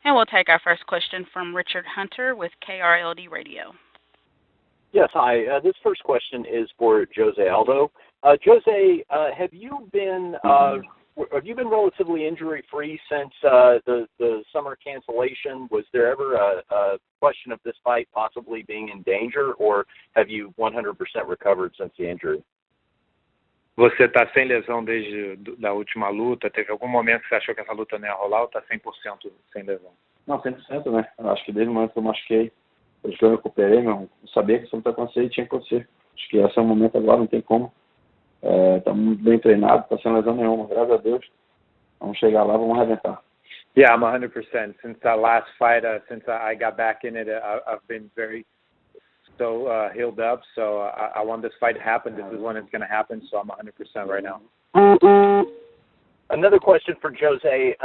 And we'll take our first question from Richard Hunter with KRLD Radio. Yes, hi. This first question is for Jose Aldo. Jose, have you been relatively injury-free since the summer cancellation? Was there ever a question of this fight possibly being in danger, or have you 100% recovered since the injury? Você está sem lesão desde a última luta? Teve algum momento que você achou que essa luta não ia rolar ou está 100% sem lesão? Não, 100%, né? Eu acho que desde o momento que eu machuquei, depois que eu recuperei, eu sabia que isso não ia acontecer e tinha que acontecer. Acho que esse é o momento agora, não tem como. Tá muito bem treinado, tá sem lesão nenhuma, graças a Deus. Vamos chegar lá, vamos arrebentar. Yeah, I'm 100%. Since that last fight, since I got back in it, I've been very healed up. So I want this fight to happen. This is when it's going to happen. So I'm 100% right now. Another question for Jose.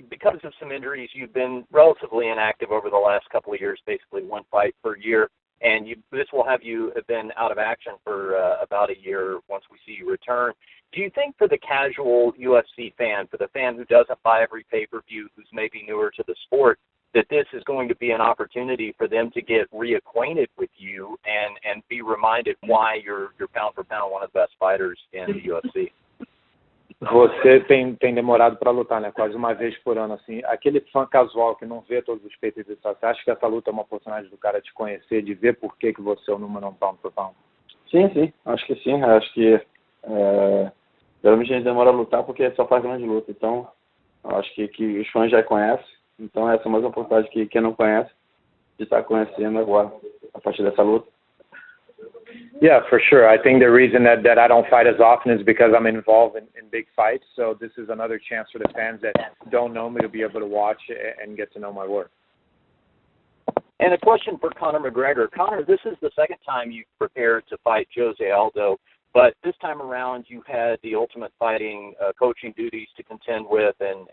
Because of some injuries, you've been relatively inactive over the last couple of years, basically one fight per year. And this will have you been out of action for about a year once we see you return. Do you think for the casual UFC fan, for the fan who doesn't buy every pay-per-view, who's maybe newer to the sport, that this is going to be an opportunity for them to get reacquainted with you and be reminded why you're pound for pound one of the best fighters in the UFC? Você tem demorado para lutar, né? Quase uma vez por ano, assim. Aquele fã casual que não vê todos os peitos, você acha que essa luta é uma oportunidade do cara te conhecer, de ver por que você é o número 1 pound por pound? Sim, acho que sim. Acho que geralmente a gente demora a lutar porque só faz grande luta. Então, acho que os fãs já conhecem. Então, essa é mais uma oportunidade que quem não conhece de estar conhecendo agora, a partir dessa luta. Yeah, for sure. I think the reason that I don't fight as often is because I'm involved in big fights. So this is another chance for the fans that don't know me to be able to watch and get to know my work. And a question for Conor McGregor. Conor, this is the second time you've prepared to fight Jose Aldo, but this time around you had the Ultimate Fighting coaching duties to contend with and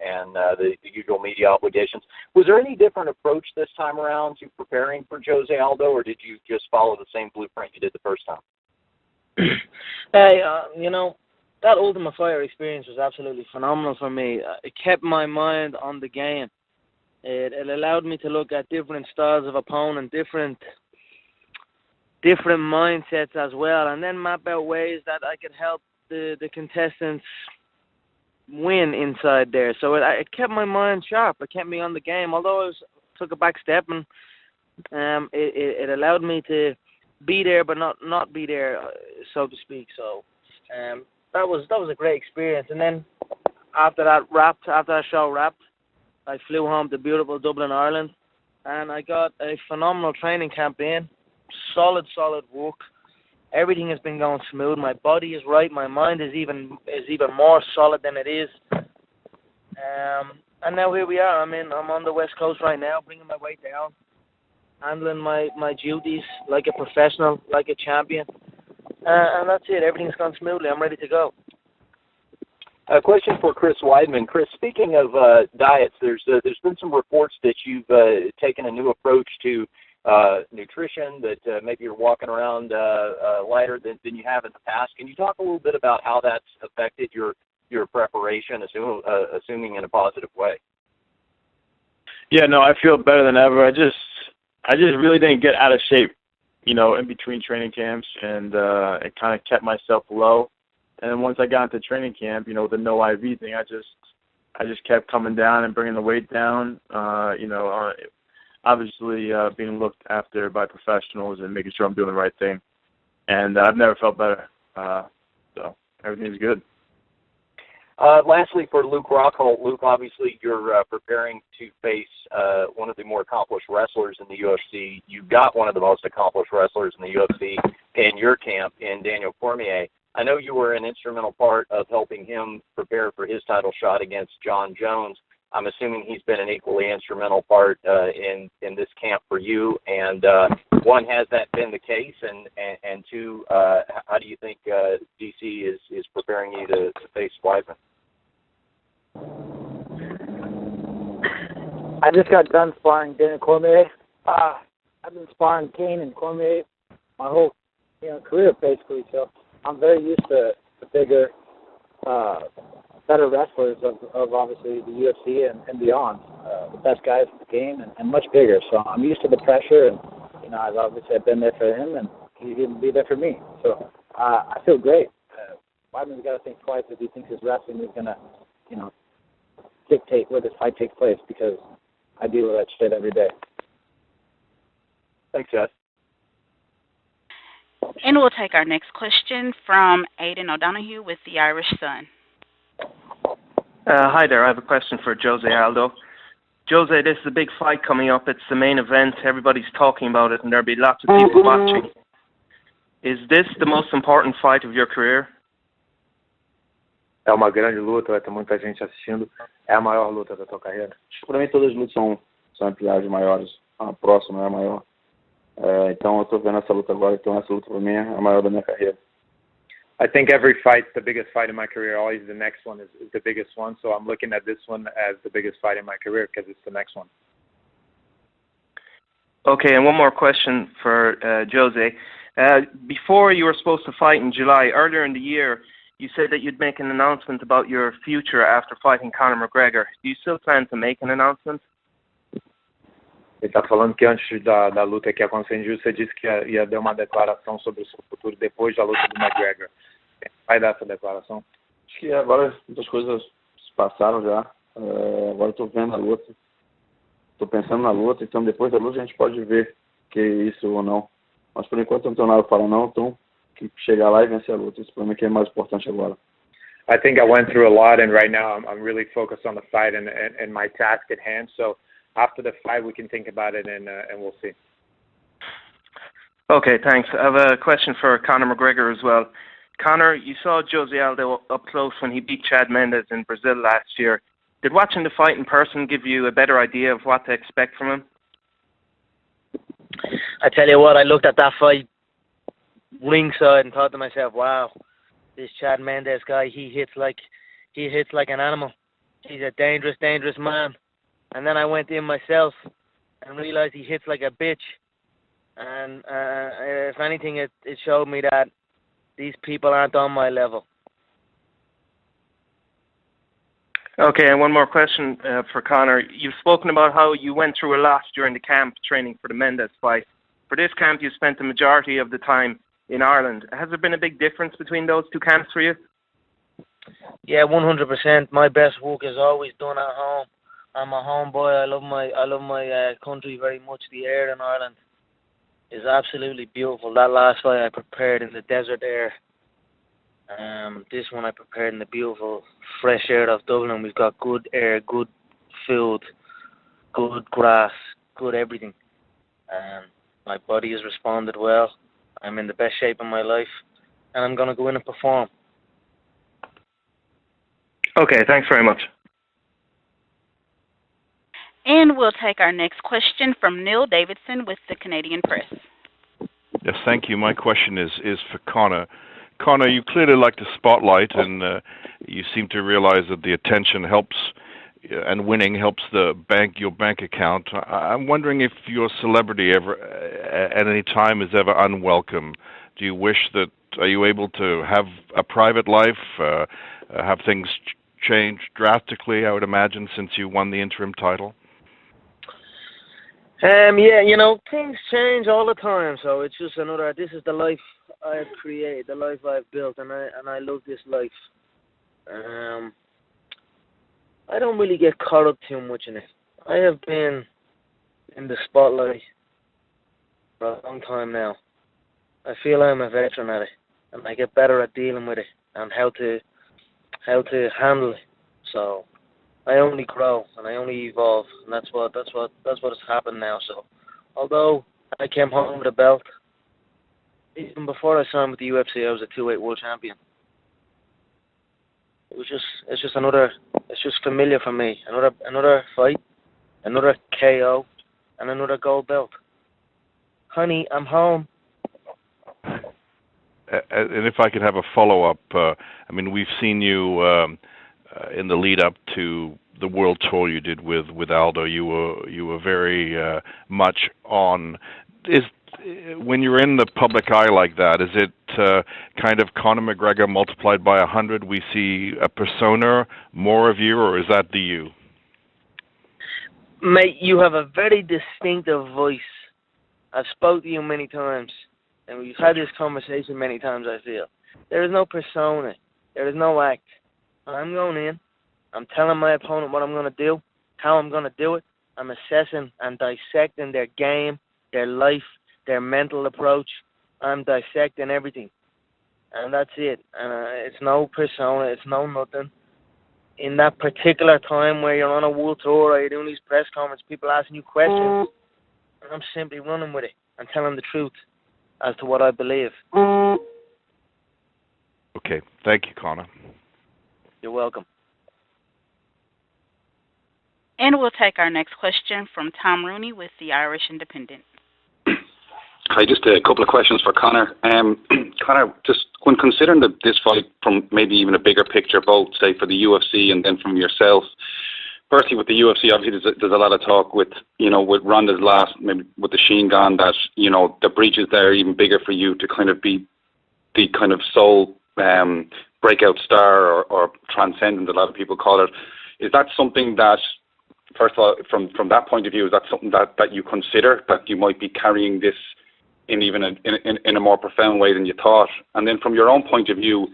the usual media obligations. Was there any different approach this time around to preparing for Jose Aldo, or did you just follow the same blueprint you did the first time? Hey, that Ultimate Fighter experience was absolutely phenomenal for me. It kept my mind on the game. It allowed me to look at different styles of opponent, different mindsets as well, and then map out ways that I could help the contestants win inside there. So it kept my mind sharp. It kept me on the game. Although I took a back step, and it allowed me to be there but not be there, so to speak. So that was a great experience. And then after that show wrapped, I flew home to beautiful Dublin, Ireland, and I got a phenomenal training camp in. Solid work. Everything has been going smooth. My body is right. My mind is even more solid than it is. And now here we are. I'm on the West Coast right now, bringing my weight down, handling my duties like a professional, like a champion. And that's it. Everything's gone smoothly. I'm ready to go. A question for Chris Weidman. Chris, speaking of diets, there's been some reports that you've taken a new approach to nutrition, that maybe you're walking around lighter than you have in the past. Can you talk a little bit about how that's affected your preparation, assuming in a positive way? Yeah, no, I feel better than ever. I just really didn't get out of shape, in between training camps, and it kind of kept myself low. And then once I got into training camp, the no IV thing, I just kept coming down and bringing the weight down, obviously being looked after by professionals and making sure I'm doing the right thing. And I've never felt better. So everything's good. Lastly, for Luke Rockhold. Luke, obviously you're preparing to face one of the more accomplished wrestlers in the UFC. You've got one of the most accomplished wrestlers in the UFC in your camp in Daniel Cormier. I know you were an instrumental part of helping him prepare for his title shot against John Jones. I'm assuming he's been an equally instrumental part in this camp for you. And one, has that been the case? And two, how do you think DC is preparing you to face Weidman? I just got done sparring Daniel Cormier. I've been sparring Kane and Cormier my whole career basically. So I'm very used to bigger better wrestlers of obviously the UFC and beyond. The best guys in the game and much bigger. So I'm used to the pressure, and I've been there for him, and he didn't be there for me. So I feel great. Weidman's got to think twice if he thinks his wrestling is gonna, dictate where this fight takes place, because I deal with that shit every day. Thanks, guys. And we'll take our next question from Aidan O'Donoghue with the Irish Sun. Hi there. I have a question for Jose Aldo. Jose, this is a big fight coming up. It's the main event. Everybody's talking about it, and there'll be lots of people watching. Is this the most important fight of your career? É uma grande luta, vai ter muita gente assistindo. É a maior luta da tua carreira? Acho que para mim todas as lutas são ampliadas maiores. A próxima é a maior. Então eu estou vendo essa luta agora, então essa luta para mim é a maior da minha carreira. I think every fight's the biggest fight in my career. Always the next one is the biggest one. So I'm looking at this one as the biggest fight in my career because it's the next one. Okay, and one more question for Jose. Before you were supposed to fight in July, earlier in the year, you said that you'd make an announcement about your future after fighting Conor McGregor. Do you still plan to make an announcement? Ele está falando que antes da luta que aconteceu em julho, você disse que ia dar uma declaração sobre o seu futuro depois da luta do McGregor. Vai dar essa declaração? Acho que agora muitas coisas se passaram já. Agora estou vendo a luta. Estou pensando na luta, então depois da luta a gente pode ver que é isso ou não. Mas por enquanto não tenho nada para falar não, então que chegar lá e vencer a luta. Isso para mim que é mais importante agora. I think I went through a lot, and right now I'm really focused on the fight and my task at hand. So after the fight, we can think about it and we'll see. Okay, thanks. I have a question for Conor McGregor as well. Conor, you saw Jose Aldo up close when he beat Chad Mendes in Brazil last year. Did watching the fight in person give you a better idea of what to expect from him? I tell you what, I looked at that fight ringside and thought to myself, wow, this Chad Mendes guy, he hits like an animal. He's a dangerous, dangerous man. And then I went in myself and realized he hits like a bitch. And if anything, it showed me that these people aren't on my level. Okay, and one more question for Conor. You've spoken about how you went through a lot during the camp training for the Mendes fight. For this camp, you spent the majority of the time in Ireland. Has there been a big difference between those two camps for you? Yeah, 100%. My best work is always done at home. I'm a homeboy. I love my country very much. The air in Ireland is absolutely beautiful. That last fight I prepared in the desert air. This one I prepared in the beautiful fresh air of Dublin. We've got good air, good food, good grass, good everything. My body has responded well. I'm in the best shape of my life, and I'm going to go in and perform. Okay, thanks very much. And we'll take our next question from Neil Davidson with the Canadian Press. Yes, thank you. My question is for Conor. Conor, you clearly like the spotlight, and you seem to realize that the attention helps, and winning helps your bank account. I'm wondering if your celebrity ever, at any time, is ever unwelcome. Do you wish that? Are you able to have a private life? Have things changed drastically? I would imagine since you won the interim title. Yeah, things change all the time, so it's just this is the life I've created, the life I've built, and I love this life. I don't really get caught up too much in it. I have been in the spotlight for a long time now. I feel I'm a veteran at it, and I get better at dealing with it and how to handle it. So I only grow and I only evolve, and that's what has happened now. So although I came home with a belt, even before I signed with the UFC, I was a 2-weight world champion. It's just familiar for me. Another fight, another KO, and another gold belt. Honey, I'm home. And if I could have a follow-up, we've seen you in the lead-up to the world tour you did with Aldo. You were very much on. when you're in the public eye like that, is it kind of Conor McGregor multiplied by 100? We see a persona, more of you, or is that the you? Mate, you have a very distinctive voice. I've spoke to you many times, and we've had this conversation many times, I feel. There is no persona. There is no act. I'm going in. I'm telling my opponent what I'm going to do, how I'm going to do it. I'm assessing and dissecting their game, their life, their mental approach. I'm dissecting everything. And that's it. It's no persona. It's no nothing. In that particular time where you're on a world tour or you're doing these press conferences, people asking you questions, and I'm simply running with it and telling the truth as to what I believe. Okay. Thank you, Conor. You're welcome. And we'll take our next question from Tom Rooney with the Irish Independent. Hi, just a couple of questions for Conor. Conor, just when considering this fight from maybe even a bigger picture, both, say, for the UFC and then from yourself, firstly, with the UFC, obviously there's a lot of talk with Ronda's last, maybe with the Sheen gone, that, the breach is there even bigger for you to kind of be the kind of sole breakout star or transcendent, a lot of people call it. Is that something that, first of all, from that point of view, is that something that you consider, that you might be carrying this in even in a more profound way than you thought? And then from your own point of view,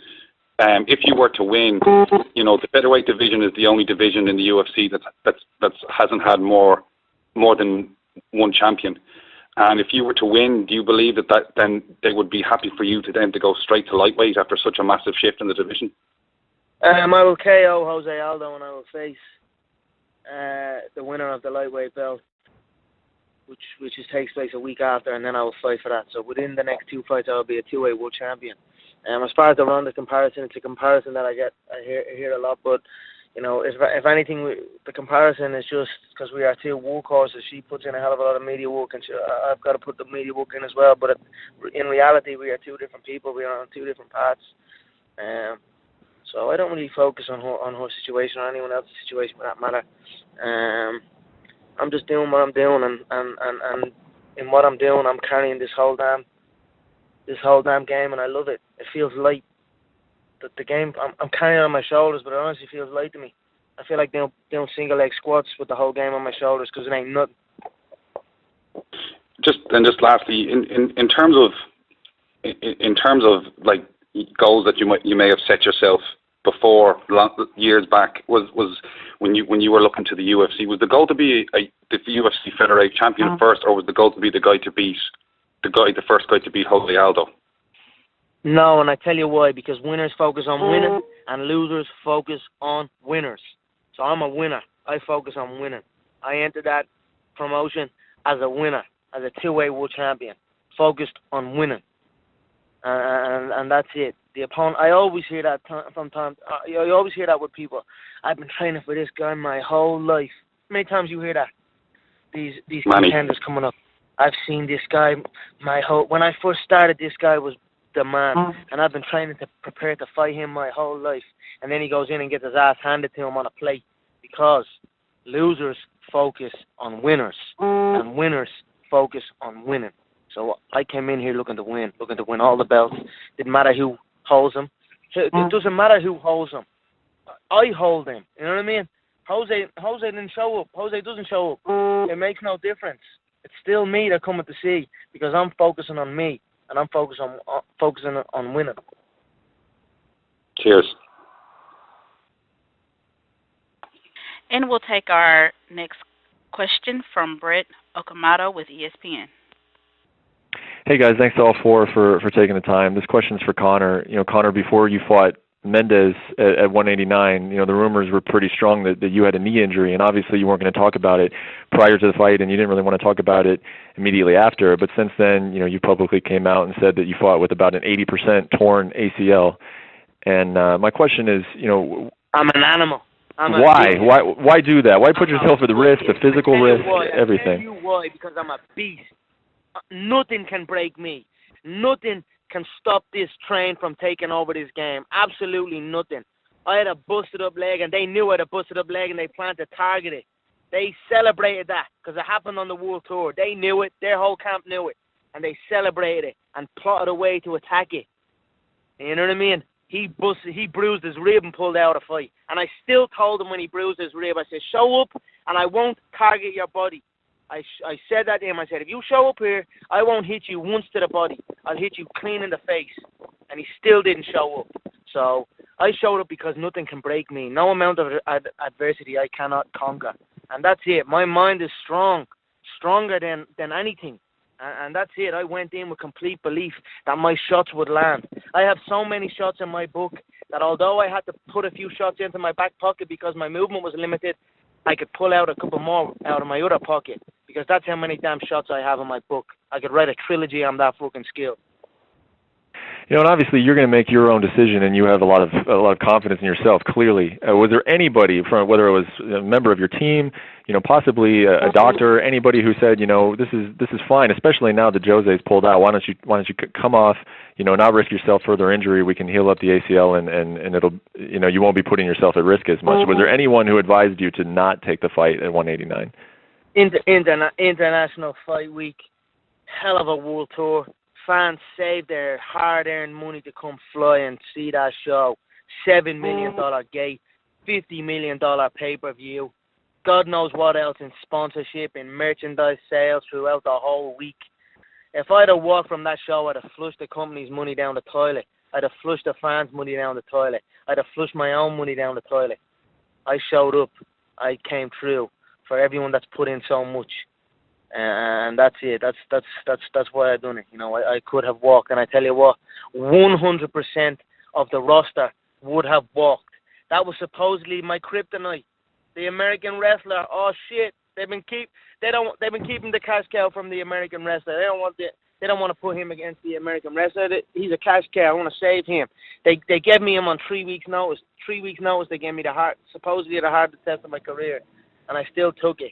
if you were to win, the featherweight division is the only division in the UFC that hasn't had more than one champion. And if you were to win, do you believe that then they would be happy for you to go straight to lightweight after such a massive shift in the division? I will KO Jose Aldo and I will face the winner of the lightweight belt, which takes place a week after, and then I will fight for that. So within the next two fights, I will be a two-weight world champion. As far as the Ronda comparison, it's a comparison that I hear a lot. But if anything, the comparison is just because we are two workhorses. She puts in a hell of a lot of media work, and I've got to put the media work in as well. But in reality, we are two different people. We are on two different paths. So I don't really focus on her situation or anyone else's situation for that matter. I'm just doing what I'm doing, and in what I'm doing, I'm carrying this whole damn game, and I love it. It feels light. The game, I'm carrying it on my shoulders, but it honestly feels light to me. I feel like doing single leg squats with the whole game on my shoulders because it ain't nothing. Just lastly, in terms of like goals that you may have set yourself before, years back, was when you were looking to the UFC, was the goal to be the UFC featherweight champion first, or was the goal to be the first guy to beat Jose Aldo? No, and I tell you why, because winners focus on winning and losers focus on winners. So I'm a winner. I focus on winning. I entered that promotion as a winner, as a two-way world champion, focused on winning. And that's it. The opponent, I always hear that from time. You always hear that with people. I've been training for this guy my whole life. How many times you hear that? These contenders coming up. I've seen this guy when I first started, this guy was the man, and I've been training to prepare to fight him my whole life. And then he goes in and gets his ass handed to him on a plate, because losers focus on winners, and winners focus on winning. So I came in here looking to win all the belts. Didn't matter who holds them. It doesn't matter who holds them. I hold them. You know what I mean? Jose didn't show up. Jose doesn't show up. It makes no difference. It's still me they're coming to see, because I'm focusing on me, and I'm focusing on winning. Cheers. And we'll take our next question from Brett Okamoto with ESPN. Hey guys, thanks to all four for taking the time. This question's for Conor. Conor, before you fought Mendes at 189, the rumors were pretty strong that you had a knee injury, and obviously you weren't going to talk about it prior to the fight, and you didn't really want to talk about it immediately after. But since then, you publicly came out and said that you fought with about an 80% torn ACL. And my question is, I'm an animal. Why do that? Why put yourself at the risk, the physical risk, everything? I tell you why, because I'm a beast. Nothing can break me. Nothing can stop this train from taking over this game. Absolutely nothing. I had a busted up leg, and they knew I had a busted up leg, and they planned to target it. They celebrated that because it happened on the World Tour. They knew it. Their whole camp knew it. and they celebrated it and plotted a way to attack it. You know what I mean? He bruised his rib and pulled out a fight. And I still told him when he bruised his rib, I said, show up and I won't target your body. I said that to him. I said, if you show up here, I won't hit you once to the body. I'll hit you clean in the face. And he still didn't show up. So I showed up because nothing can break me. No amount of adversity I cannot conquer. And that's it. My mind is strong, stronger than anything. And that's it. I went in with complete belief that my shots would land. I have so many shots in my book that although I had to put a few shots into my back pocket because my movement was limited, I could pull out a couple more out of my other pocket because that's how many damn shots I have in my book. I could write a trilogy on that fucking skill. You know, and obviously you're going to make your own decision, and you have a lot of confidence in yourself. Clearly, was there anybody from whether it was a member of your team, you know, possibly a doctor, anybody who said, you know, this is fine, especially now that Jose's pulled out. Why don't you come off, you know, not risk yourself further injury? We can heal up the ACL, and it'll, you know, you won't be putting yourself at risk as much. Was there anyone who advised you to not take the fight at 189? International Fight Week, hell of a world tour. Fans saved their hard-earned money to come fly and see that show. $7 million gate, $50 million pay-per-view. God knows what else in sponsorship and merchandise sales throughout the whole week. If I'd have walked from that show, I'd have flushed the company's money down the toilet. I'd have flushed the fans' money down the toilet. I'd have flushed my own money down the toilet. I showed up. I came through for everyone that's put in so much. And that's it. That's why I done it. You know, I could have walked, and I tell you what, 100% of the roster would have walked. That was supposedly my kryptonite. The American wrestler. Oh shit! They've been keeping the cash cow from the American wrestler. They don't want to put him against the American wrestler. He's a cash cow. I want to save him. They gave me him on 3 weeks' notice. 3 weeks' notice. They gave me supposedly the hardest test of my career, and I still took it.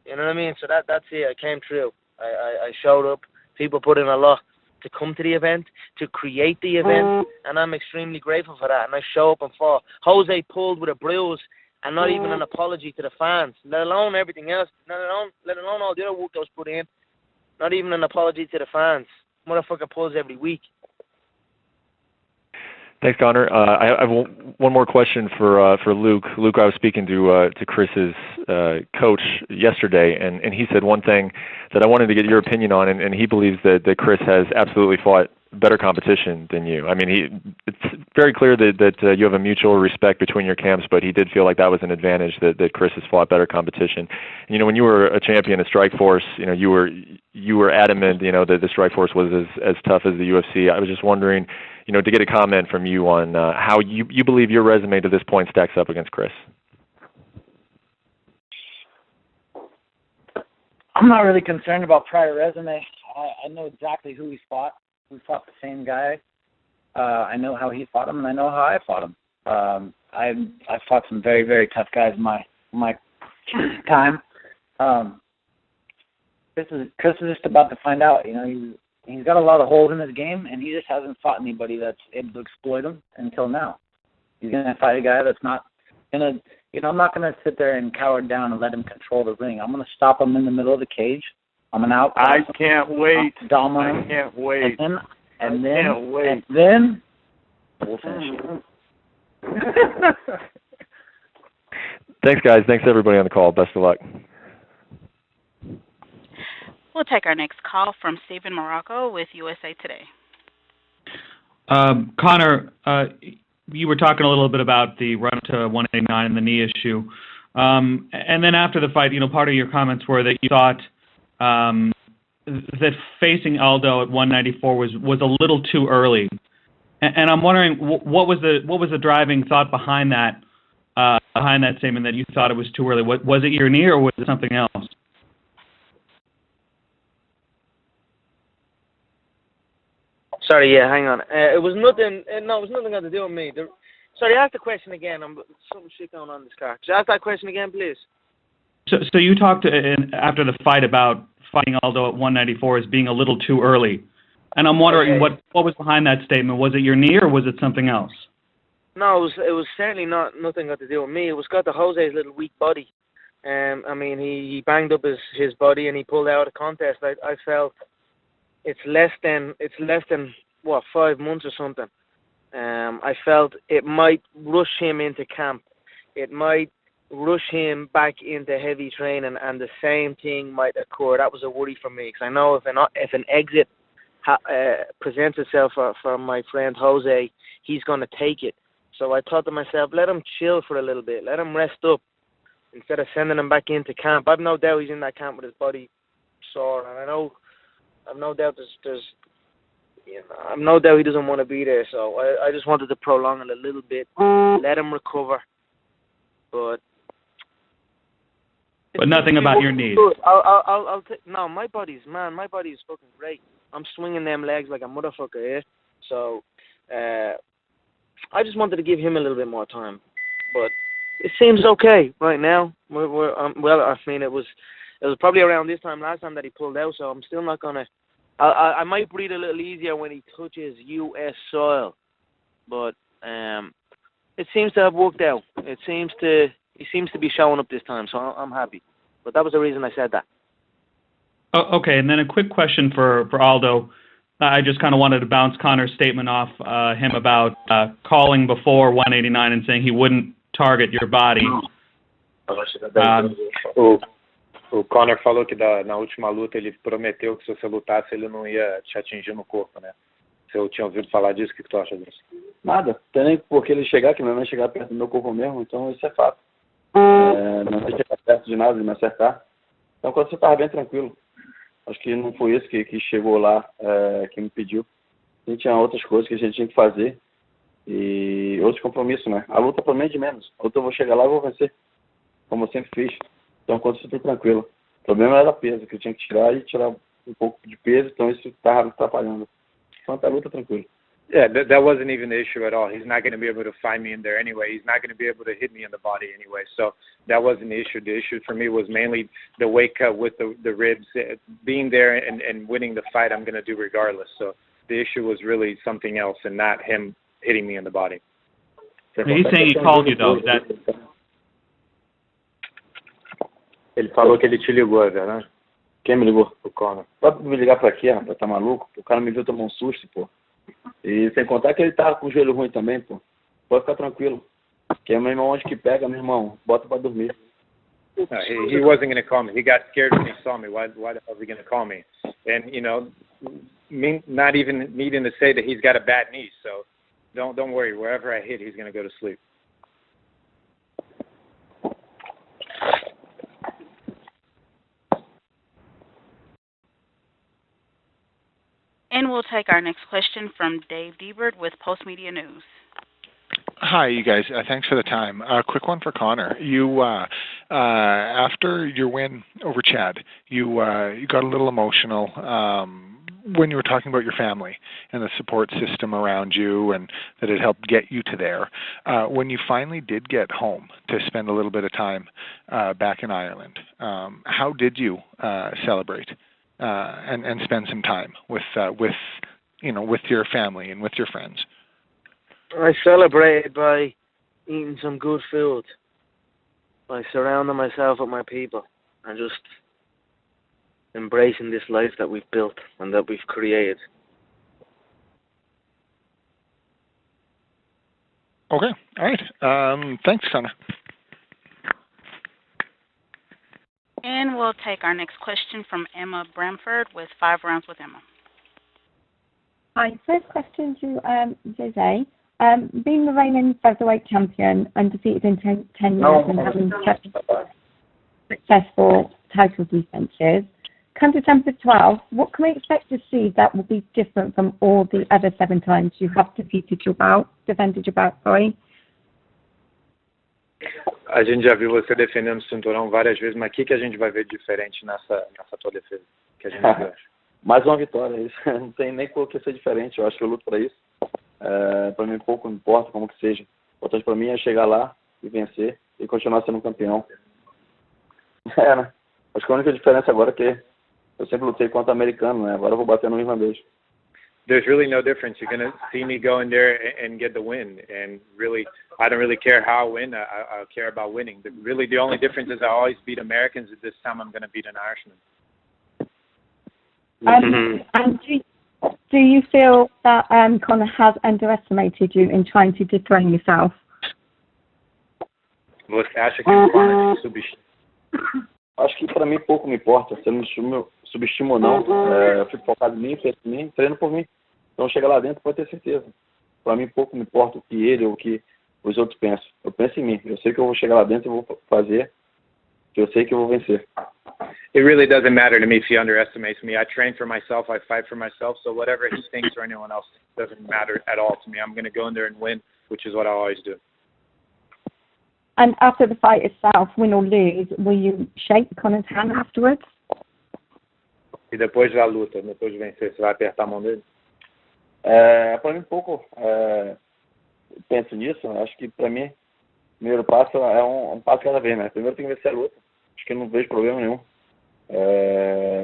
You know what I mean? So that's it. I came through. I showed up. People put in a lot to come to the event, to create the event, and I'm extremely grateful for that. And I show up and fall. Jose pulled with a bruise and not even an apology to the fans, let alone everything else, let alone all the other work that was put in. Not even an apology to the fans. Motherfucker pulls every week. Thanks, Gunnar. I have one more question for Luke. Luke, I was speaking to Chris's coach yesterday, and he said one thing that I wanted to get your opinion on, and he believes that Chris has absolutely fought better competition than you. I mean, it's very clear that you have a mutual respect between your camps, but he did feel like that was an advantage that Chris has fought better competition. And, you know, when you were a champion at Strikeforce, you know, you were adamant, you know, that the Strikeforce was as tough as the UFC. I was just wondering, you know, to get a comment from you on how you believe your resume to this point stacks up against Chris. I'm not really concerned about prior resume. I know exactly who he fought. We fought the same guy. I know how he fought him, and I know how I fought him. I fought some very, very tough guys in my time. Chris is just about to find out. You know, he's got a lot of holes in his game, and he just hasn't fought anybody that's able to exploit him until now. He's going to fight a guy that's not going to, you know, I'm not going to sit there and cower down and let him control the ring. I'm going to stop him in the middle of the cage. I'm going to out. I can't wait. Dominate. I can't wait. And then we'll finish it. Thanks, guys. Thanks, everybody on the call. Best of luck. We'll take our next call from Stephen Morocco with USA Today. Conor, you were talking a little bit about the run to 189 and the knee issue. And then after the fight, you know, part of your comments were that you thought that facing Aldo at 194 was a little too early. And I'm wondering what was the driving thought behind that statement that you thought it was too early? Was it your knee or was it something else? Sorry, yeah, hang on. It was nothing. No, it was nothing got to do with me. Sorry, ask the question again. Some shit going on in this car. Could you ask that question again, please? So you talked after the fight about fighting Aldo at 194 as being a little too early, and I'm wondering what was behind that statement. Was it your knee or was it something else? No, it was certainly nothing got to do with me. It was got to Jose's little weak body. I mean, he banged up his body and he pulled out a contest. I felt it's less than 5 months or something. I felt it might rush him into camp. It might rush him back into heavy training, and the same thing might occur. That was a worry for me, because I know if an exit presents itself for my friend Jose, he's going to take it. So I thought to myself, let him chill for a little bit, let him rest up, instead of sending him back into camp. I've no doubt he's in that camp with his body sore, and I've no doubt I've no doubt he doesn't want to be there. So I just wanted to prolong it a little bit, let him recover. But nothing about your knees. I'll no, my body's fucking great. I'm swinging them legs like a motherfucker here. So I just wanted to give him a little bit more time. But it seems okay right now. Well, I mean, it was probably around this time last time that he pulled out. So I'm still not gonna. I might breathe a little easier when he touches U.S. soil. But it seems to have worked out. He seems to be showing up this time, so I'm happy. But that was the reason I said that. Oh, okay, and then a quick question for Aldo. I just kind of wanted to bounce Conor's statement off him about calling before 189 and saying he wouldn't target your body. O Conor falou que na última luta ele prometeu que se você lutasse ele não ia te atingir no corpo, né? Se eu tinha ouvido falar disso, o que tu acha disso? Nada, tem nem porque ele chegar, que não vai chegar perto do meu corpo mesmo, então isso é fato. Não vai chegar perto de nada, de me acertar. Então quando você estava bem tranquilo, acho que não foi isso que chegou lá, que me pediu. A gente tinha outras coisas que a gente tinha que fazer e outros compromissos, né? A luta para mim é de menos. A luta eu vou chegar lá e vou vencer, como eu sempre fiz. Então quando você fica tranquilo. O problema era peso, que eu tinha que tirar um pouco de peso, então isso estava atrapalhando. Quanto à luta, tranquilo. Yeah, that wasn't even the issue at all. He's not going to be able to find me in there anyway. He's not going to be able to hit me in the body anyway. So that wasn't the issue. The issue for me was mainly the weight cut with the ribs. Being there and winning the fight, I'm going to do regardless. So the issue was really something else and not him hitting me in the body. He's saying he called you, though. Ele falou que ele te ligou, é verdade? Quem me ligou? O Conor. Pode me ligar pra quê, rapaz? Tá maluco? O cara me viu tomar um susto, pô. E sem contar que ele tava com o joelho ruim também, pô. Pode ficar tranquilo. Que é meu irmão onde que pega, meu irmão. Bota pra dormir. No, he wasn't going to call me. He got scared when he saw me. Why the hell is he going to call me? And, you know, me not even needing to say that he's got a bad knee. So don't worry. Wherever I hit, he's going to go to sleep. And we'll take our next question from Dave Diebert with Post Media News. Hi, you guys. Thanks for the time. Quick one for Conor. You, after your win over Chad, you got a little emotional when you were talking about your family and the support system around you, and that it helped get you to there. When you finally did get home to spend a little bit of time back in Ireland, how did you celebrate? And spend some time with your family and with your friends. I celebrated by eating some good food, by surrounding myself with my people, and just embracing this life that we've built and that we've created. Okay, all right. Thanks, Conor. And we'll take our next question from Emma Bramford with 5 Rounds with Emma. Hi, first question to Jose. Being the reigning featherweight champion, undefeated in 10 years and having successful title defenses, come December 12th, what can we expect to see that will be different from all the other 7 times you have defended your bout? A gente já viu você defendendo o cinturão várias vezes, mas o que a gente vai ver de diferente nessa tua defesa? Que a gente acha? Mais uma vitória, isso não tem nem por que ser diferente. Eu acho que eu luto para isso. Para mim pouco importa como que seja. O importante para mim é chegar lá e vencer e continuar sendo campeão. Né? Acho que a única diferença agora é que eu sempre lutei contra americano, né? Agora eu vou bater no irlandês. There's really no difference. You're going to see me go in there and get the win. And really, I don't really care how I win. I care about winning. The only difference is I always beat Americans. This time I'm going to beat an Irishman. And do you feel that Conor has underestimated you in trying to dethrone yourself? Você acha que o Conor te subestima? Acho que para mim pouco me importa se ele me subestima ou não. Eu fico focado em mim, penso em mim, treino por mim. Então chega lá dentro, pode ter certeza. Para mim pouco me importa o que ele ou o que os outros pensam. Eu penso em mim. Eu sei que eu vou chegar lá dentro e vou fazer. Eu sei que eu vou vencer. It really doesn't matter to me if he underestimates me. I train for myself. I fight for myself. So whatever he thinks or anyone else thinks doesn't matter at all to me. I'm going to go in there and win, which is what I always do. And after the fight itself, win or lose, will you shake Conor's hand afterwards? E depois da luta, depois de vencer, você vai apertar a mão dele? Para mim pouco penso nisso. Acho que para mim o primeiro passo é um passo cada vez, né? Primeiro tem que vencer a luta. Acho que não vejo problema nenhum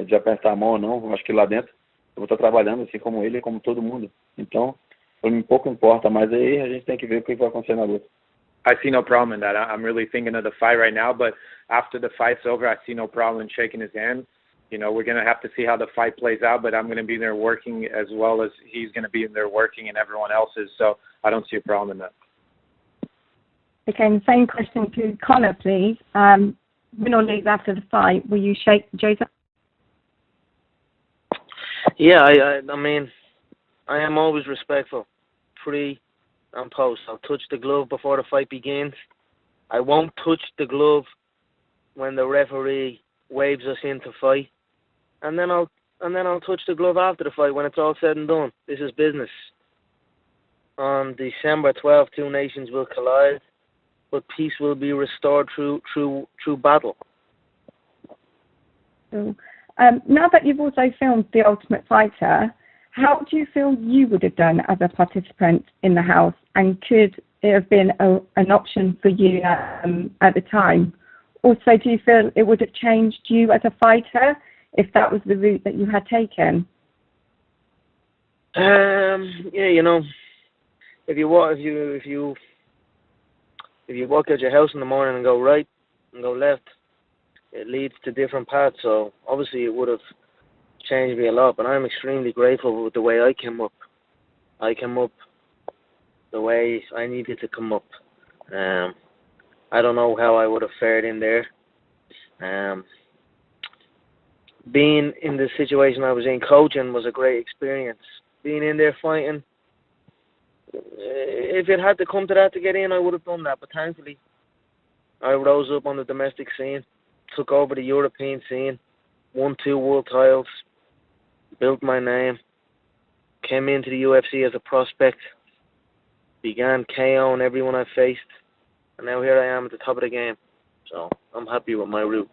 de apertar a mão ou não. Acho que lá dentro eu vou estar trabalhando assim como ele e como todo mundo. Então, para mim pouco importa, mas aí a gente tem que ver o que vai acontecer na luta. I see no problem in that. I'm really thinking of the fight right now, but after the fight's over, I see no problem in shaking his hand. You know, we're going to have to see how the fight plays out, but I'm going to be there working as well as he's going to be in there working and everyone else is, so I don't see a problem in that. Okay, and same question to Conor, please. Win or lose after the fight, will you shake Jose? Yeah, I mean, I am always respectful, pre and post. I'll touch the glove before the fight begins. I won't touch the glove when the referee waves us in to fight, and then I'll touch the glove after the fight when it's all said and done. This is business. On December 12th, two nations will collide, but peace will be restored through battle. So, now that you've also filmed The Ultimate Fighter, how do you feel you would have done as a participant in the house, and could it have been an option for you at the time? Also, do you feel it would have changed you as a fighter if that was the route that you had taken? Yeah, you know, if you walk out your house in the morning and go right and go left, it leads to different paths. So obviously it would have changed me a lot, but I'm extremely grateful with the way I came up. I came up the way I needed to come up. I don't know how I would have fared in there. Being in the situation I was in, coaching was a great experience. Being in there fighting, if it had to come to that to get in, I would have done that. But thankfully, I rose up on the domestic scene, took over the European scene, won 2 world titles, built my name, came into the UFC as a prospect, began KOing everyone I faced, and now here I am at the top of the game. So I'm happy with my route.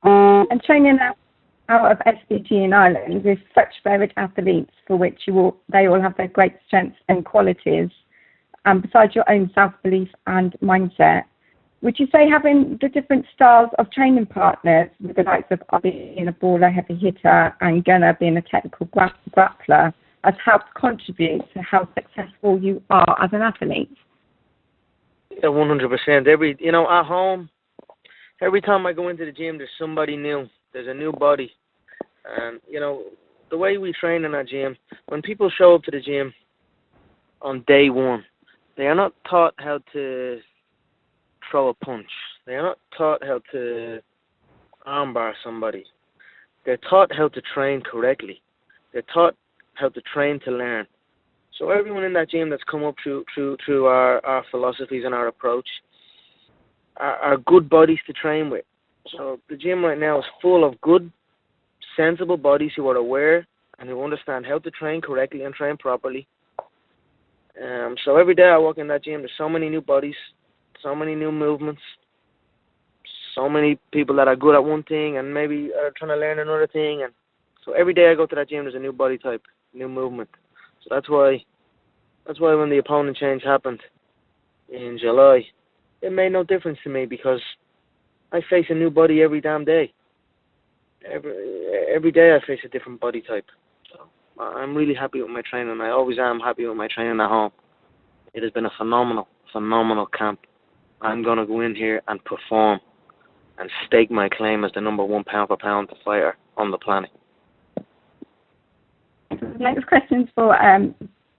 And training out of SBG in Ireland with such varied athletes for which they all have their great strengths and qualities, and besides your own self-belief and mindset, would you say having the different styles of training partners, with the likes of Aldo being a baller, heavy hitter, and Gunnar being a technical grappler, has helped contribute to how successful you are as an athlete? Yeah, 100%. At home, every time I go into the gym, there's somebody new. There's a new body. And, the way we train in our gym, when people show up to the gym on day one, they are not taught how to throw a punch. They are not taught how to armbar somebody. They're taught how to train correctly. They're taught how to train to learn. So everyone in that gym that's come up through our philosophies and our approach are good bodies to train with. So the gym right now is full of good, sensible bodies who are aware and who understand how to train correctly and train properly. So every day I walk in that gym, there's so many new bodies, so many new movements, so many people that are good at one thing and maybe are trying to learn another thing. And so every day I go to that gym, there's a new body type, new movement. So that's why when the opponent change happened in July, it made no difference to me because I face a new body every damn day. Every day I face a different body type. So I'm really happy with my training. I always am happy with my training at home. It has been a phenomenal camp. I'm going to go in here and perform and stake my claim as the number 1 pound-for-pound fighter on the planet. Next question's for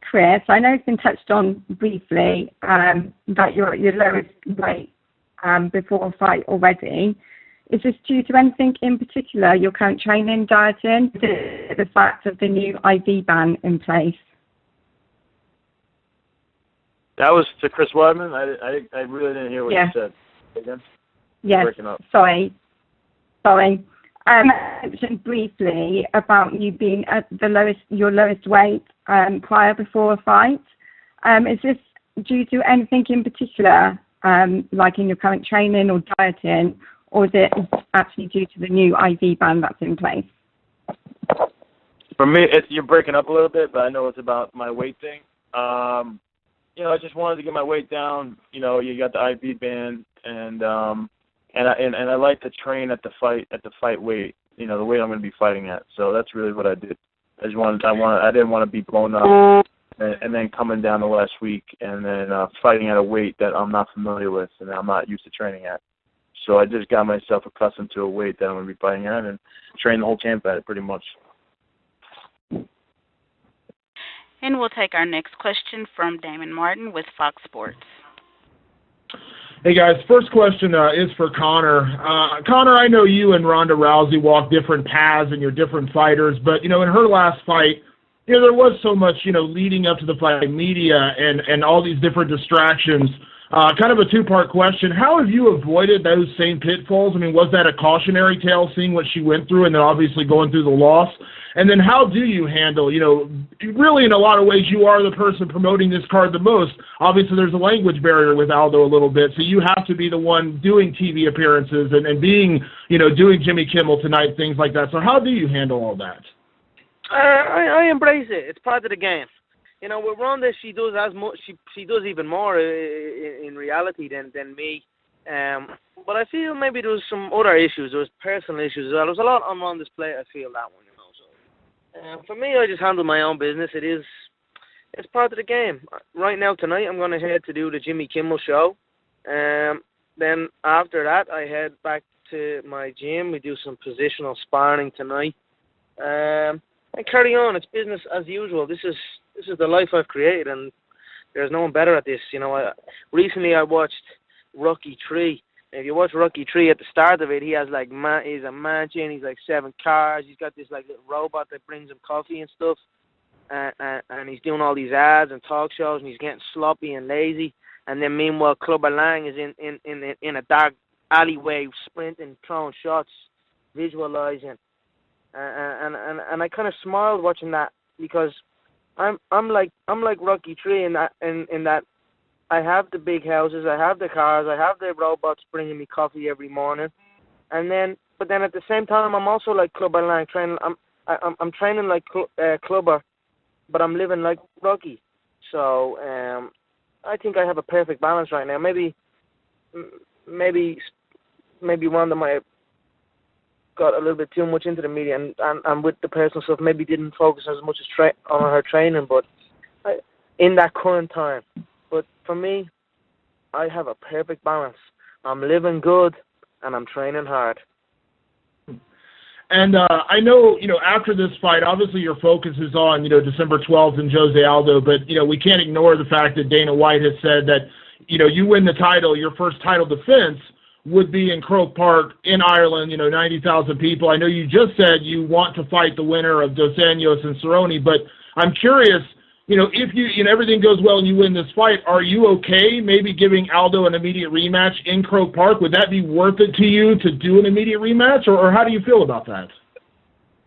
Chris. I know it's been touched on briefly that you're at your lowest weight before a fight already. Is this due to anything in particular, your current training, dieting, the fact of the new IV ban in place? That was to Chris Weidman? I really didn't hear what you said. Again? Yes, sorry. I mentioned briefly about you being at your lowest weight prior before a fight. Is this due to anything in particular, like in your current training or dieting, or is it actually due to the new IV ban that's in place? For me, you're breaking up a little bit, but I know it's about my weight thing. I just wanted to get my weight down. You got the IV ban, and I like to train at the fight weight. The weight I'm going to be fighting at. So that's really what I did. I didn't want to be blown up, and then coming down the last week, and then fighting at a weight that I'm not familiar with and I'm not used to training at. So I just got myself accustomed to a weight that I'm going to be fighting at, and train the whole camp at it pretty much. And we'll take our next question from Damon Martin with Fox Sports. Hey guys, first question is for Conor. Conor, I know you and Ronda Rousey walk different paths and you're different fighters, but in her last fight, there was so much leading up to the fight, media and all these different distractions. Kind of a two-part question. How have you avoided those same pitfalls? I mean, was that a cautionary tale, seeing what she went through and then obviously going through the loss? And then how do you handle, really in a lot of ways you are the person promoting this card the most. Obviously there's a language barrier with Aldo a little bit, so you have to be the one doing TV appearances and being, doing Jimmy Kimmel Tonight, things like that. So how do you handle all that? I embrace it. It's part of the game. With Ronda, she does as much. She does even more in reality than me. But I feel maybe there was some other issues. There was personal issues. There was a lot on Ronda's plate. I feel that one. So for me, I just handle my own business. It's part of the game. Right now tonight, I'm going to head to do the Jimmy Kimmel show. Then after that, I head back to my gym. We do some positional sparring tonight. And carry on. It's business as usual. This is the life I've created, and there's no one better at this. Recently I watched Rocky 3. If you watch Rocky 3 at the start of it, he has he's a mansion, he's 7 cars, he's got this little robot that brings him coffee and stuff, and he's doing all these ads and talk shows, and he's getting sloppy and lazy. And then meanwhile, Clubber Lang is in a dark alleyway, sprinting, throwing shots, visualizing. And I kind of smiled watching that, because I'm like Rocky 3 in that I have the big houses, I have the cars, I have the robots bringing me coffee every morning, but then at the same time I'm also like Clubber Lang, training. I'm training like Clubber, but I'm living like Rocky. So I think I have a perfect balance right now. Maybe Ronda might have got a little bit too much into the media and with the personal stuff, maybe didn't focus as much as on her training, but in that current time. But for me, I have a perfect balance. I'm living good and I'm training hard. And I know, after this fight, obviously your focus is on, December 12th and Jose Aldo, but, we can't ignore the fact that Dana White has said that, you win the title, your first title defense would be in Croke Park in Ireland, 90,000 people. I know you just said you want to fight the winner of Dos Anjos and Cerrone, but I'm curious, if everything goes well and you win this fight, are you okay maybe giving Aldo an immediate rematch in Croke Park? Would that be worth it to you to do an immediate rematch, or how do you feel about that?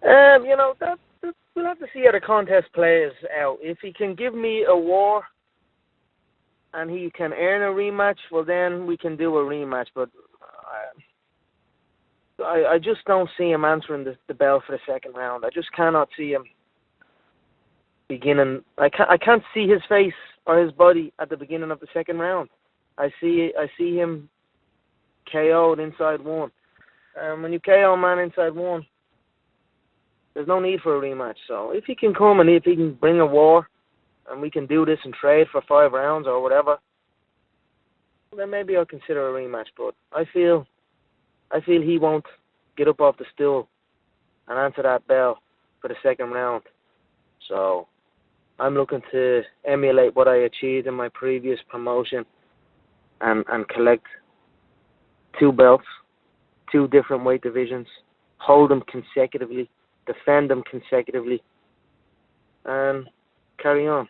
We'll have to see how the contest plays out. If he can give me a war and he can earn a rematch, well, then we can do a rematch. But I just don't see him answering the bell for the second round. I just cannot see him beginning. I can't see his face or his body at the beginning of the second round. I see him KO'd inside one. When you KO a man inside one, there's no need for a rematch. So if he can come and if he can bring a war, and we can do this and trade for 5 rounds or whatever, then maybe I'll consider a rematch. But I feel he won't get up off the stool and answer that bell for the second round. So I'm looking to emulate what I achieved in my previous promotion and collect 2 belts, 2 different weight divisions, hold them consecutively, defend them consecutively, and carry on.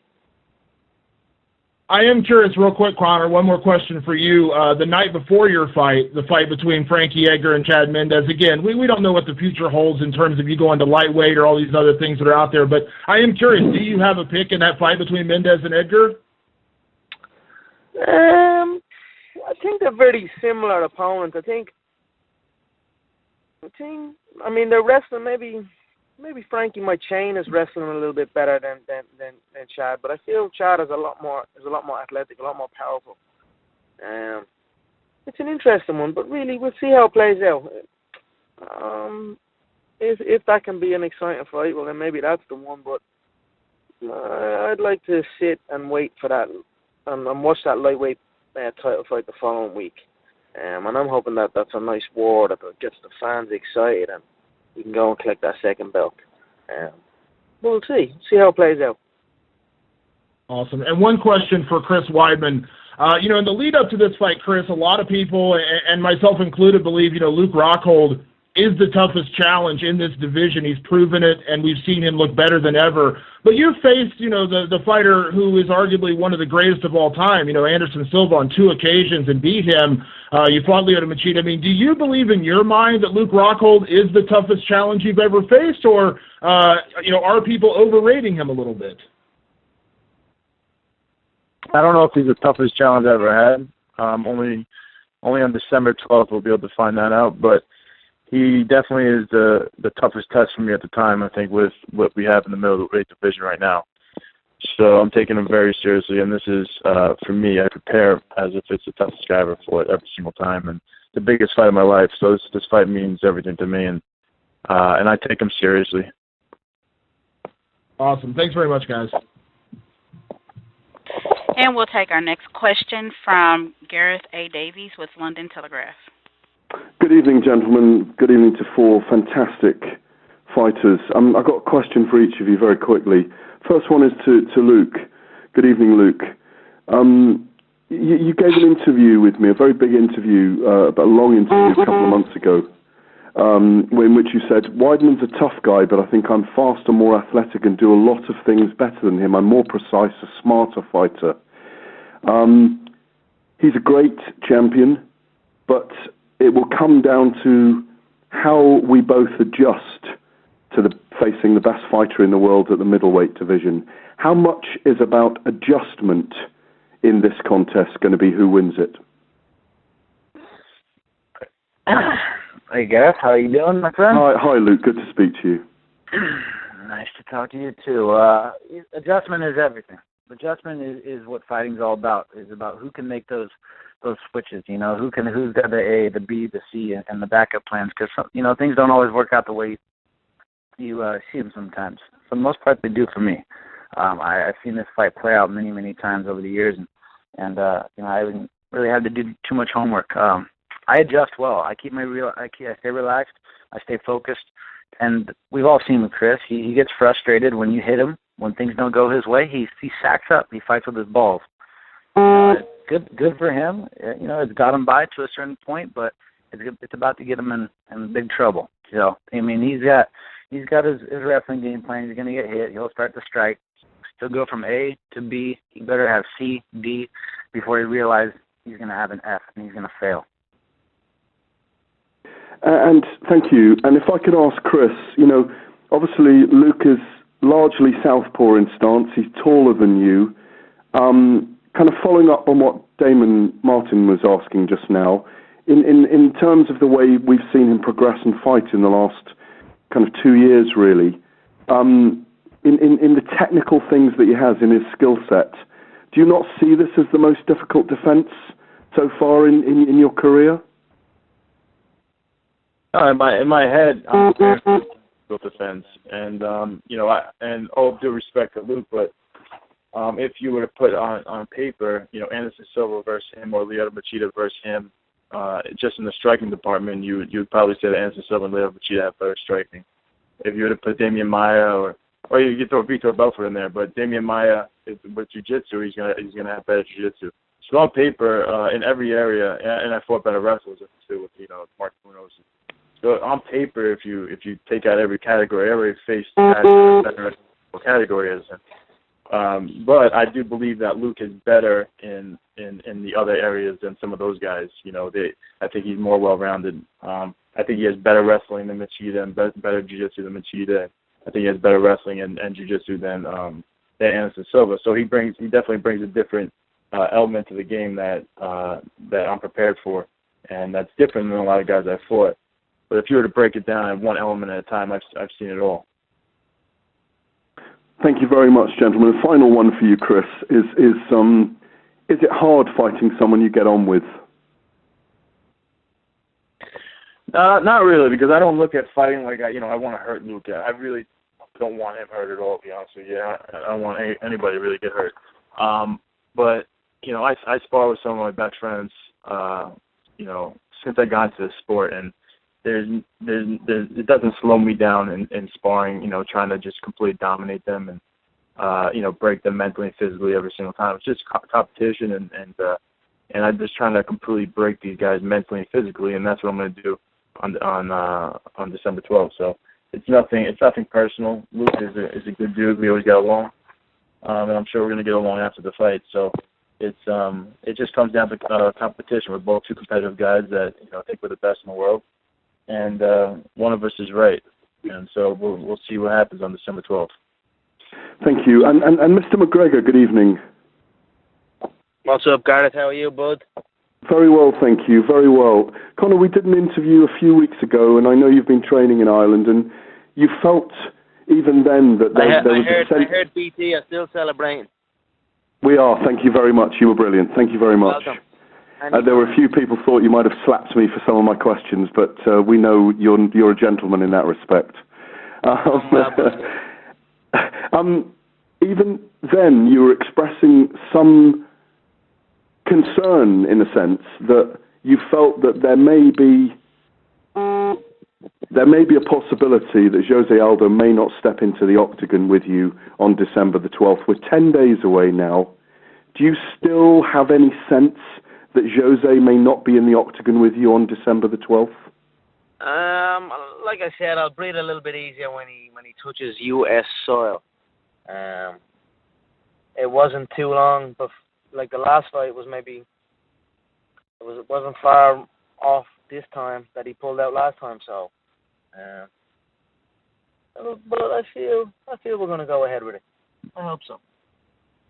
I am curious, real quick, Conor, one more question for you. The night before your fight, the fight between Frankie Edgar and Chad Mendes, again, we don't know what the future holds in terms of you going to lightweight or all these other things that are out there, but I am curious, do you have a pick in that fight between Mendes and Edgar? I think they're very similar opponents. I mean, they're wrestling. Maybe Frankie might chain is wrestling a little bit better than Chad, but I feel Chad is a lot more athletic, a lot more powerful. It's an interesting one, but really we'll see how it plays out. If that can be an exciting fight, well then maybe that's the one. But I'd like to sit and wait for that and watch that lightweight title fight the following week. And I'm hoping that that's a nice war that gets the fans excited and we can go and collect that second belt. We'll see how it plays out. Awesome. And one question for Chris Weidman. In the lead up to this fight, Chris, a lot of people, and myself included, believe, Luke Rockhold is the toughest challenge in this division. He's proven it, and we've seen him look better than ever. But you faced, the fighter who is arguably one of the greatest of all time, Anderson Silva, on 2 occasions and beat him. You fought Lyoto Machida. I mean, do you believe in your mind that Luke Rockhold is the toughest challenge you've ever faced, or, are people overrating him a little bit? I don't know if he's the toughest challenge I ever had. Only on December 12th we'll be able to find that out, but he definitely is the toughest test for me at the time, I think, with what we have in the middleweight division right now. So I'm taking him very seriously, and this is, for me, I prepare as if it's the toughest guy I ever fought every single time, and the biggest fight of my life. So this fight means everything to me, and I take him seriously. Awesome. Thanks very much, guys. And we'll take our next question from Gareth A. Davies with London Telegraph. Good evening, gentlemen. Good evening to 4 fantastic fighters. I've got a question for each of you very quickly. First one is to Luke. Good evening, Luke. You gave an interview with me, a very big interview, a long interview a couple of months ago, in which you said, Weidman's a tough guy, but I think I'm faster, more athletic, and do a lot of things better than him. I'm more precise, a smarter fighter. He's a great champion, but it will come down to how we both adjust to facing the best fighter in the world at the middleweight division. How much is about adjustment in this contest going to be who wins it? Hey, Gareth, how are you doing, my friend? Hi, Luke. Good to speak to you. Nice to talk to you, too. Adjustment is everything. Adjustment is what fighting's all about. It's about who can make those switches, who's got the A, the B, the C, and the backup plans, because, things don't always work out the way you see them sometimes. For the most part, they do for me. I've seen this fight play out many, many times over the years, and I haven't really had to do too much homework. I adjust well. I stay relaxed. I stay focused, and we've all seen with Chris. He gets frustrated when you hit him. When things don't go his way, he sacks up. He fights with his balls. Good for him. It's got him by to a certain point, but it's about to get him in big trouble. So I mean, he's got his wrestling game plan. He's going to get hit. He'll start to strike. He'll go from A to B. He better have C, D before he realizes he's going to have an F and he's going to fail. And thank you. And if I could ask Chris, obviously Luke is largely southpaw in stance. He's taller than you. Kind of following up on what Damon Martin was asking just now, in terms of the way we've seen him progress and fight in the last kind of 2 years, really, in the technical things that he has in his skill set, do you not see this as the most difficult defense so far in your career? In my head, I'm prepared for difficult defense, and and all due respect to Luke, but if you were to put on paper, Anderson Silva versus him or Lyoto Machida versus him, just in the striking department, you'd probably say that Anderson Silva and Lyoto Machida have better striking. If you were to put Demian Maia or or you can throw Vitor Belfort in there. But Demian Maia, with jiu-jitsu, he's gonna have better jiu-jitsu. So on paper, in every area, and I fought better wrestlers too with Mark Munoz. So on paper, if you take out every category, every face has a better category is. But I do believe that Luke is better in the other areas than some of those guys. I think he's more well-rounded. I think he has better wrestling than Machida and better jiu-jitsu than Machida. I think he has better wrestling and jiu-jitsu than Anderson Silva. So he definitely brings a different element to the game that I'm prepared for, and that's different than a lot of guys I've fought. But if you were to break it down at one element at a time, I've seen it all. Thank you very much, gentlemen. The final one for you, Chris, is it hard fighting someone you get on with? Not really, because I don't look at fighting like I want to hurt Luke. I really don't want him hurt at all, to be honest with you. I don't want anybody to really get hurt. But I spar with some of my best friends, since I got into the sport, and it doesn't slow me down in sparring, trying to just completely dominate them and, break them mentally and physically every single time. It's just competition, and I'm just trying to completely break these guys mentally and physically, and that's what I'm going to do on December 12th. So it's nothing personal. Luke is a good dude. We always get along, and I'm sure we're going to get along after the fight. So it just comes down to competition. We're both two competitive guys that think we're the best in the world. And one of us is right, and so we'll see what happens on December 12th. Thank you, and Mr. McGregor, good evening. What's up, Gareth? How are you, bud? Very well, thank you. Very well, Conor. We did an interview a few weeks ago, and I know you've been training in Ireland, and you felt even then that there was I heard BT are still celebrating. We are. Thank you very much. You were brilliant. Thank you very much. Welcome. There were a few people thought you might have slapped me for some of my questions, but we know you're a gentleman in that respect. Even then, you were expressing some concern, in a sense, that you felt that there may be a possibility that Jose Aldo may not step into the octagon with you on December the 12th. We're 10 days away now. Do you still have any sense that Jose may not be in the octagon with you on December the 12th? Like I said, I'll breathe a little bit easier when he touches U.S. soil. It wasn't too long, but like the last fight was maybe it wasn't far off this time that he pulled out last time. So, but I feel we're gonna go ahead with it. I hope so.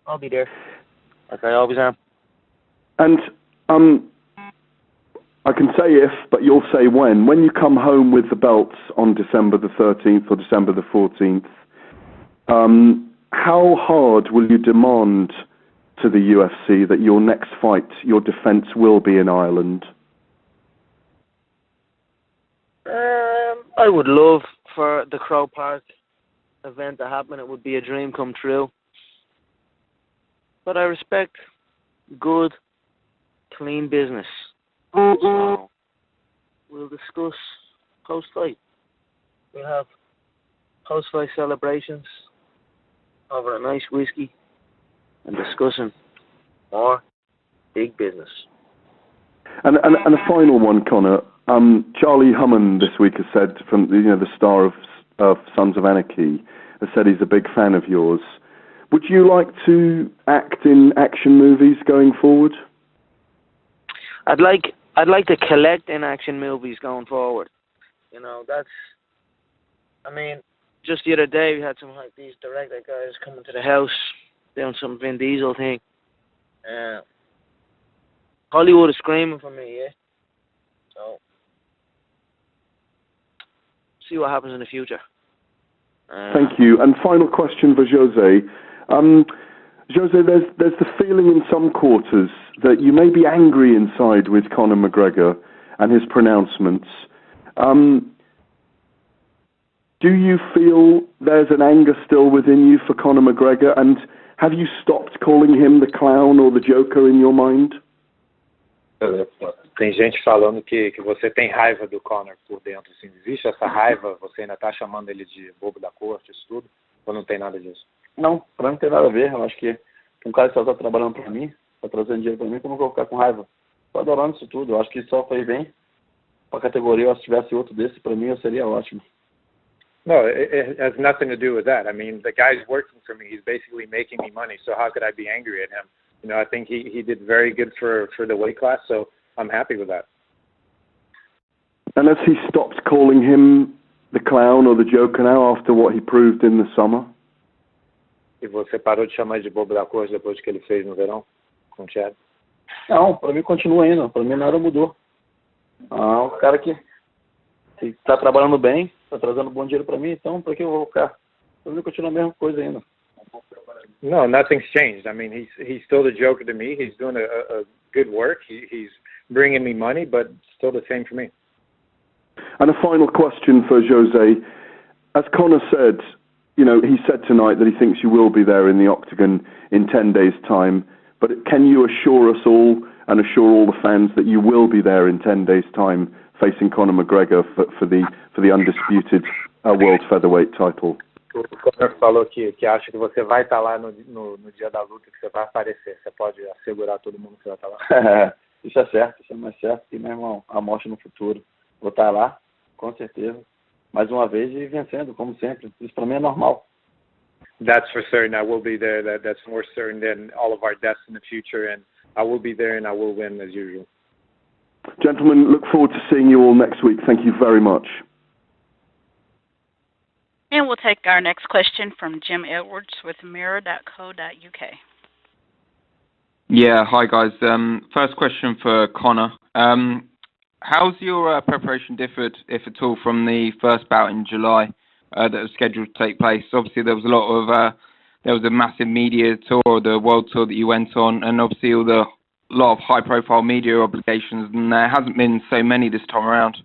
I'll be there, like I always am. And I can say if, but you'll say when. When you come home with the belts on December the 13th or December the 14th, how hard will you demand to the UFC that your next fight, your defense, will be in Ireland? I would love for the Crow Park event to happen. It would be a dream come true. But I respect good, clean business. So we'll discuss post-fight. We'll have post-fight celebrations over a nice whiskey and discussing more big business. And a final one, Conor. Charlie Hunnam this week has said, from the star of Sons of Anarchy, has said he's a big fan of yours. Would you like to act in action movies going forward? I'd like to collect in action movies going forward. Just the other day we had some like these director guys coming to the house doing some Vin Diesel thing. Hollywood is screaming for me, yeah. So see what happens in the future. Thank you. And final question for Jose. Jose, there's the feeling in some quarters that you may be angry inside with Conor McGregor and his pronouncements. Do you feel there's an anger still within you for Conor McGregor? And have you stopped calling him the clown or the joker in your mind? Tem gente falando que você tem raiva do Conor por dentro. Assim, existe essa raiva? Você ainda está chamando ele de bobo da corte, isso tudo? Ou não tem nada disso? Não, pra mim não tem nada a ver. Eu acho que um cara que só tá trabalhando pra mim, tá trazendo dinheiro pra mim, como eu vou ficar com raiva? Tô adorando isso tudo. Eu acho que só fez bem pra categoria. Se tivesse outro desse, pra mim, eu seria ótimo. No, it has nothing to do with that. I mean, the guy's working for me. He's basically making me money. So how could I be angry at him? You know, I think he did very good for the weight class. So I'm happy with that. And has he stopped calling him the clown or the joker now after what he proved in the summer? E você parou de chamar de bobo da corte depois que ele fez no verão com o Chad? Não, pra mim continua ainda. Pra mim nada mudou. Um cara que tá trabalhando bem, tá trazendo bom dinheiro pra mim, então pra que eu vou ficar? Pra mim continua a mesma coisa ainda. No, nothing's changed. I mean, he's still the joker to me. He's doing a good work. He's bringing me money, but still the same for me. And a final question for Jose. As Conor said, you know, he said tonight that he thinks you will be there in the octagon in 10 days' time. But can you assure us all and assure all the fans that you will be there in 10 days' time facing Conor McGregor for the undisputed world featherweight title? O Conor falou que acha que você vai estar lá no dia da luta, que você vai aparecer. Você pode assegurar a todo mundo que você vai estar lá? Isso é certo, isso é mais certo que, meu irmão, a morte no futuro. Vou estar lá, com certeza, mais uma vez e vencendo, como sempre. Isso para mim é normal. That's for certain. I will be there. That's more certain than all of our deaths in the future. And I will be there and I will win as usual. Gentlemen, look forward to seeing you all next week. Thank you very much. And we'll take our next question from Jim Edwards with mirror.co.uk. Yeah, hi guys. First question for Conor. How's your preparation differed, if at all, from the first bout in July that was scheduled to take place? Obviously, there was a massive media tour, the world tour that you went on, and obviously a lot of high-profile media obligations, and there hasn't been so many this time around.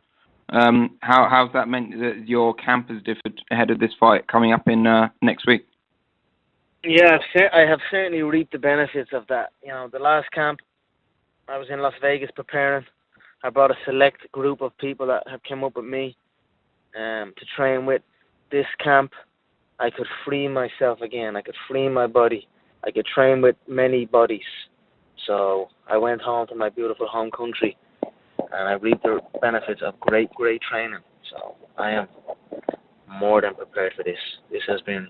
How's that meant that your camp has differed ahead of this fight coming up in next week? Yeah, I have certainly reaped the benefits of that. You know, the last camp, I was in Las Vegas preparing. I brought a select group of people that have come up with me to train with. This camp, I could free myself again. I could free my body. I could train with many bodies. So I went home to my beautiful home country, and I reaped the benefits of great training. So I am more than prepared for this. This has been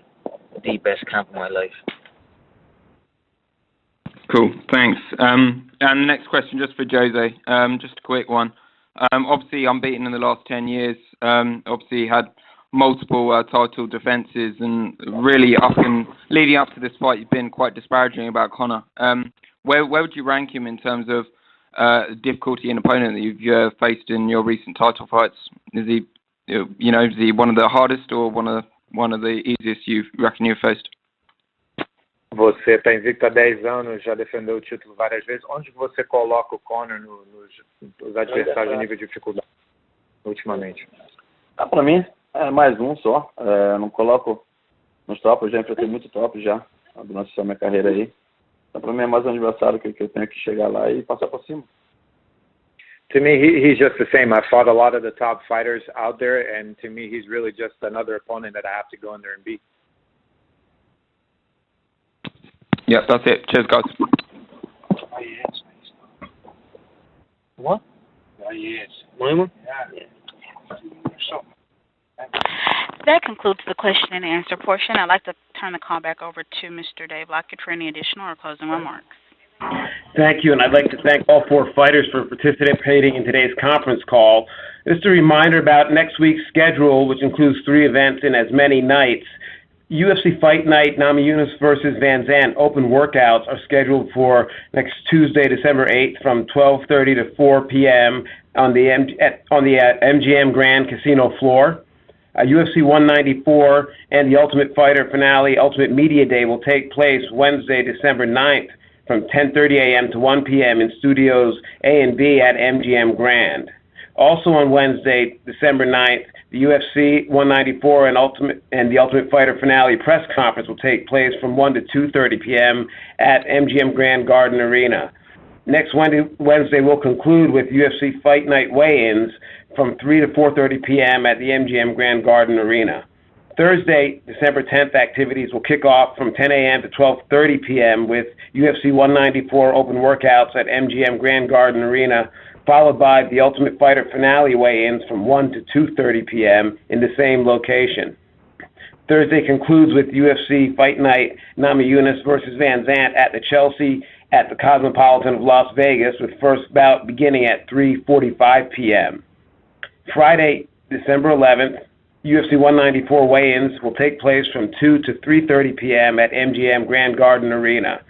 the best camp of my life. Cool, thanks. And the next question, just for Jose, just a quick one. Obviously, unbeaten in the last 10 years. Obviously, had multiple title defences, and really leading up to this fight, you've been quite disparaging about Conor. Where would you rank him in terms of difficulty in opponent that you've faced in your recent title fights? Is he, is he one of the hardest or one of the easiest you reckon you've faced? Você está invicto há 10 anos, já defendeu o título várias vezes. Onde você coloca o Conor nos adversários de nível de dificuldade ultimamente? Para mim, é mais um só. Não coloco nos top, eu já enfrentei muito top já, durante a minha carreira aí. Então, para mim, é mais um adversário que eu tenho que chegar lá e passar por cima. To me, he's just the same. I fought a lot of the top fighters out there, and to me, he's really just another opponent that I have to go in there and beat. Yeah, that's it. Cheers, guys. What? Yes. Weidman? Yeah. That concludes the question and answer portion. I'd like to turn the call back over to Mr. Dave Lockett for any additional or closing remarks. Thank you, and I'd like to thank all four fighters for participating in today's conference call. Just a reminder about next week's schedule, which includes 3 events in as many nights. UFC Fight Night, Namajunas versus Van Zandt open workouts are scheduled for next Tuesday, December 8th from 12:30 to 4 p.m. on the MGM Grand Casino floor. UFC 194 and the Ultimate Fighter finale, Ultimate Media Day, will take place Wednesday, December 9th from 10:30 a.m. to 1 p.m. in Studios A and B at MGM Grand. Also on Wednesday, December 9th, the UFC 194 and the Ultimate Fighter finale press conference will take place from 1 to 2:30 p.m. at MGM Grand Garden Arena. Next Wednesday, we'll conclude with UFC Fight Night weigh-ins from 3 to 4:30 p.m. at the MGM Grand Garden Arena. Thursday, December 10th, activities will kick off from 10 a.m. to 12:30 p.m. with UFC 194 open workouts at MGM Grand Garden Arena, followed by the Ultimate Fighter finale weigh-ins from 1 to 2:30 p.m. in the same location. Thursday concludes with UFC Fight Night Namajunas versus Van Zandt at the Chelsea at the Cosmopolitan of Las Vegas, with first bout beginning at 3:45 p.m. Friday, December 11th, UFC 194 weigh-ins will take place from 2 to 3:30 p.m. at MGM Grand Garden Arena.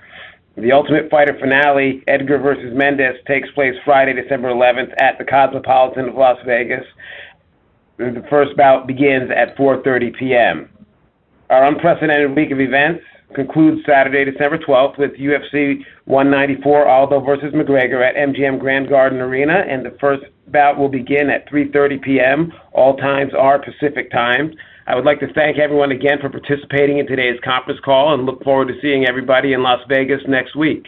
The Ultimate Fighter finale, Edgar versus Mendes, takes place Friday, December 11th at the Cosmopolitan of Las Vegas. The first bout begins at 4:30 p.m. Our unprecedented week of events concludes Saturday, December 12th with UFC 194 Aldo versus McGregor at MGM Grand Garden Arena, and the first bout will begin at 3:30 p.m. All times are Pacific time. I would like to thank everyone again for participating in today's conference call and look forward to seeing everybody in Las Vegas next week.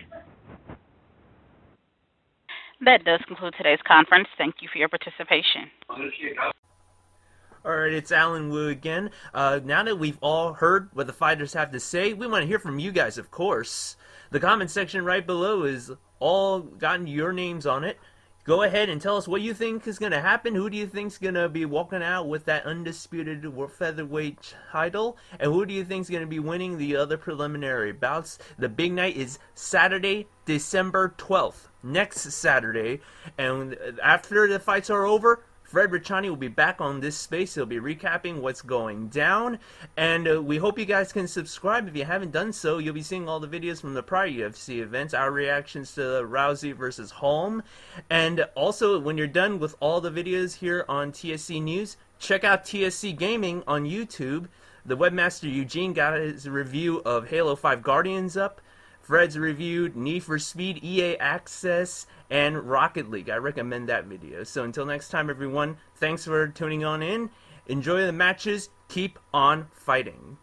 That does conclude today's conference. Thank you for your participation. All right, it's Alan Wu again. Now that we've all heard what the fighters have to say, we want to hear from you guys, of course. The comment section right below is all gotten your names on it. Go ahead and tell us what you think is going to happen. Who do you think is going to be walking out with that undisputed featherweight title? And who do you think is going to be winning the other preliminary bouts? The big night is Saturday, December 12th, next Saturday. And after the fights are over, Fred Ricciani will be back on this space. He'll be recapping what's going down. And we hope you guys can subscribe. If you haven't done so, you'll be seeing all the videos from the prior UFC events, our reactions to Rousey versus Holm. And also, when you're done with all the videos here on TSC News, check out TSC Gaming on YouTube. The webmaster Eugene got his review of Halo 5 Guardians up. Fred's reviewed Need for Speed, EA Access, and Rocket League. I recommend that video. So until next time, everyone, thanks for tuning on in. Enjoy the matches. Keep on fighting.